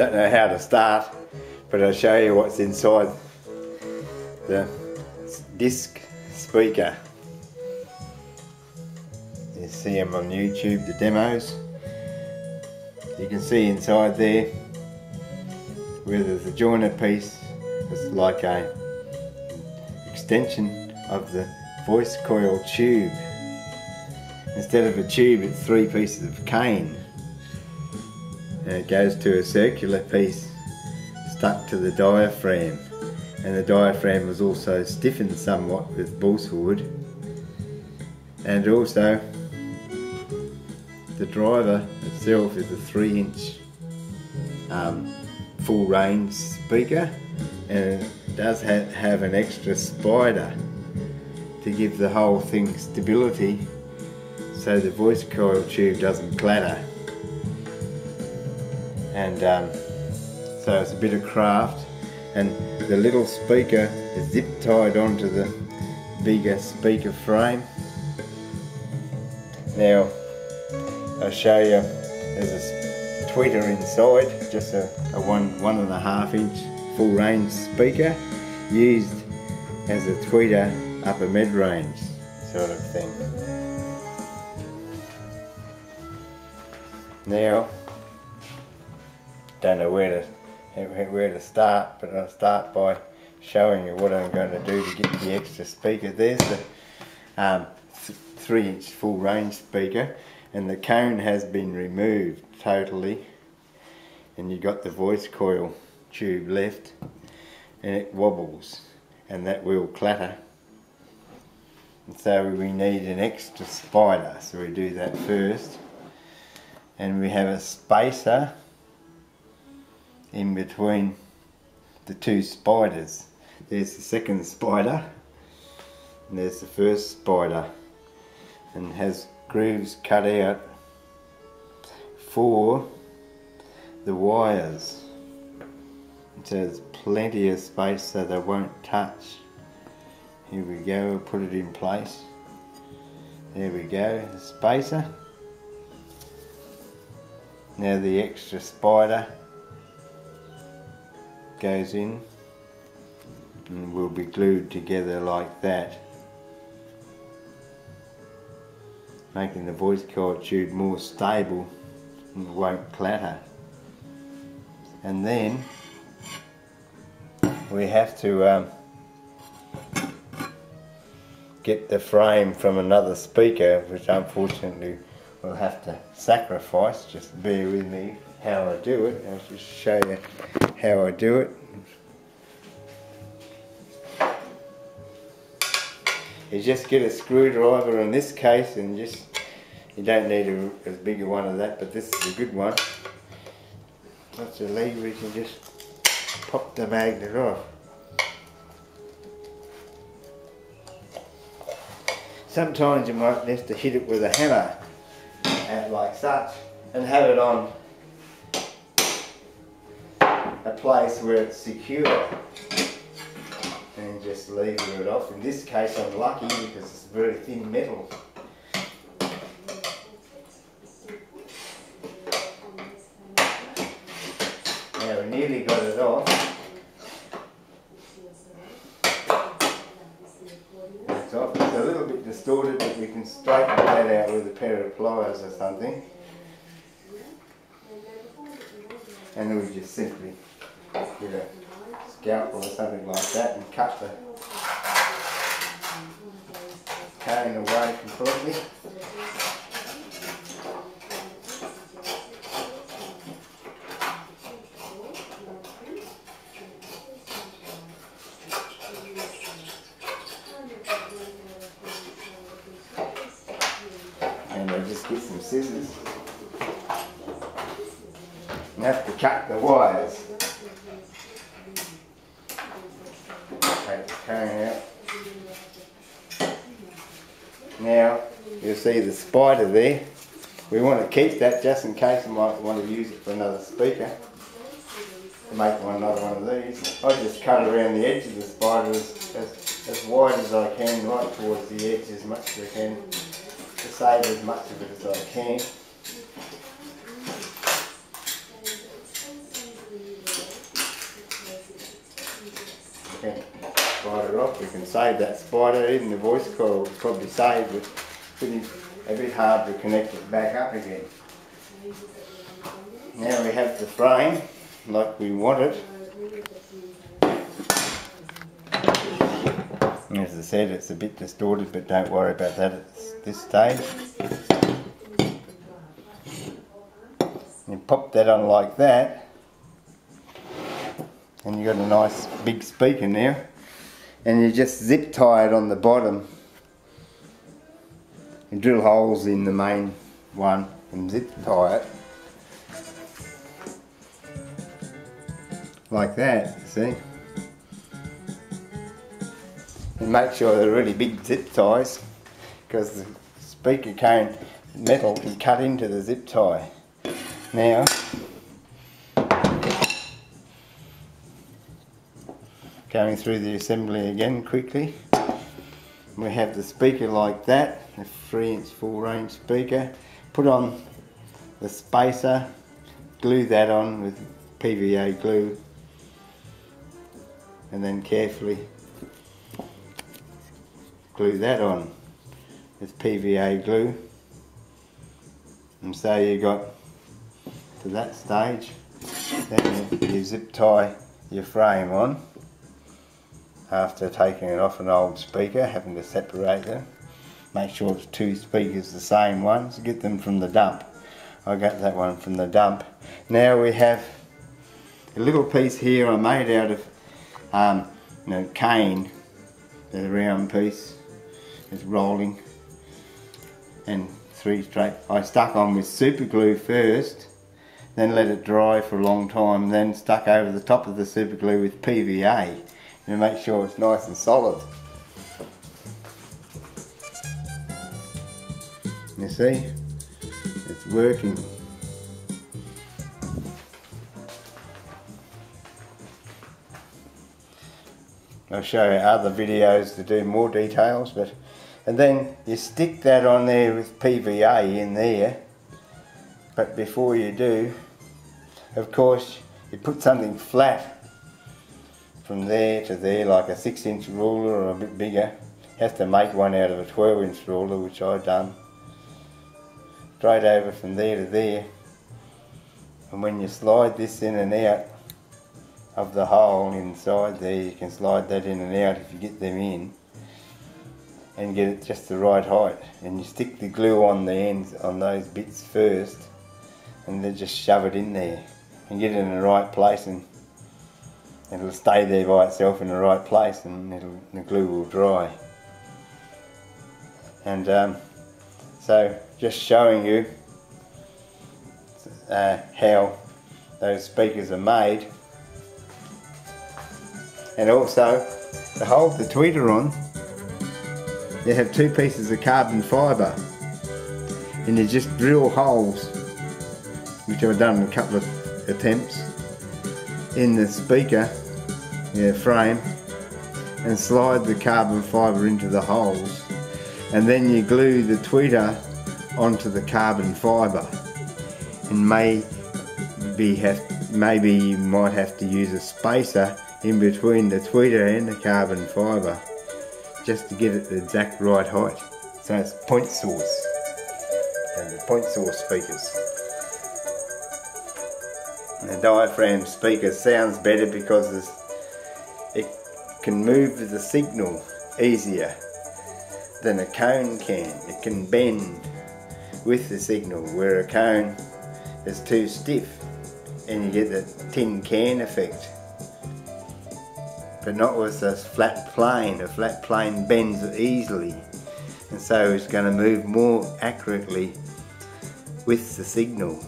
don't know how to start, but I'll show you what's inside the disc speaker. You see them on YouTube, the demos. You can see inside there where there's a joiner piece. It's like a extension of the voice coil tube. Instead of a tube, it's 3 pieces of cane, and it goes to a circular piece stuck to the diaphragm, and the diaphragm was also stiffened somewhat with balsa wood. And also the driver itself is a 3-inch full range speaker, and it does have an extra spider to give the whole thing stability so the voice coil tube doesn't clatter. And so it's a bit of craft, and the little speaker is zip tied onto the bigger speaker frame. Now I'll show you, there's a tweeter inside, just a 1.5 inch full range speaker used as a tweeter upper mid range sort of thing. Now, don't know where to start, but I'll start by showing you what I'm going to do to get the extra speaker. There's the 3-inch full range speaker, and the cone has been removed totally, and you've got the voice coil tube left, and it wobbles, and that will clatter. And so we need an extra spider, so we do that first. And we have a spacer in between the 2 spiders. There's the second spider, and there's the first spider, and has grooves cut out for the wires. So there's plenty of space so they won't touch. Here we go, we'll put it in place. There we go, the spacer. Now the extra spider goes in and will be glued together like that, making the voice coil tube more stable and won't clatter. And then we have to get the frame from another speaker, which unfortunately we'll have to sacrifice. Just bear with me how I do it. I'll just show you how I do it. You just get a screwdriver in this case, and you don't need as big a one as that, but this is a good one. That's a lever, you can just pop the magnet off. Sometimes you might have to hit it with a hammer, like such, and have it on a place where it's secure, and just lever it off. In this case I'm lucky because it's very thin metal. Now we nearly got it off. It's off. It's a little bit distorted, but we can straighten that out with a pair of pliers or something. And then we just simply get a scalpel or something like that and cut the cane away completely. And I'll just get some scissors and have to cut the wires. Take the cane out. Now you'll see the spider there. We want to keep that just in case I might want to use it for another speaker. To make another one of these, I just cut around the edge of the spider as wide as I can, right towards the edge as much as I can, to save as much of it as I can. Okay, spider off. We can save that spider. Even the voice coil was probably saved, but it's a bit hard to connect it back up again. Now we have the frame like we want it. As I said, it's a bit distorted, but don't worry about that at this stage. You pop that on like that, and you've got a nice big speaker now, and you just zip tie it on the bottom. You drill holes in the main one and zip tie it like that, see? And make sure they're really big zip ties, because the speaker cone metal can cut into the zip tie. Now, going through the assembly again quickly, we have the speaker like that, a 3-inch full range speaker. Put on the spacer, glue that on with PVA glue, and then carefully glue that on with PVA glue. And so you got to that stage, then you zip tie your frame on after taking it off an old speaker, having to separate them. Make sure it's 2 speakers, the same ones, get them from the dump. I got that one from the dump. Now we have a little piece here I made out of cane, the round piece. It's rolling, and 3 straight. I stuck on with super glue first, then let it dry for a long time, then stuck over the top of the super glue with PVA to make sure it's nice and solid. You see, it's working. I'll show you other videos to do more details, and then you stick that on there with PVA in there. But before you do, of course, you put something flat from there to there, like a 6-inch ruler or a bit bigger. You have to make one out of a 12-inch ruler, which I've done. Straight over from there to there. And when you slide this in and out of the hole inside there, you can slide that in and out if you get them in, and get it just the right height. And you stick the glue on the ends on those bits first, and then just shove it in there and get it in the right place, and it'll stay there by itself in the right place, and the glue will dry. And so just showing you how those speakers are made. And also, to hold the tweeter on, you have 2 pieces of carbon fibre, and you just drill holes, which I've done in a couple of attempts, in the speaker frame, and slide the carbon fibre into the holes, and then you glue the tweeter onto the carbon fibre. And maybe you might have to use a spacer in between the tweeter and the carbon fibre, just to get it the exact right height. So it's point source, and the point source speakers. And the diaphragm speaker sounds better because it can move the signal easier than a cone can. It can bend with the signal, where a cone is too stiff and you get the tin can effect. But not with a flat plane. A flat plane bends easily, and so it's going to move more accurately with the signal.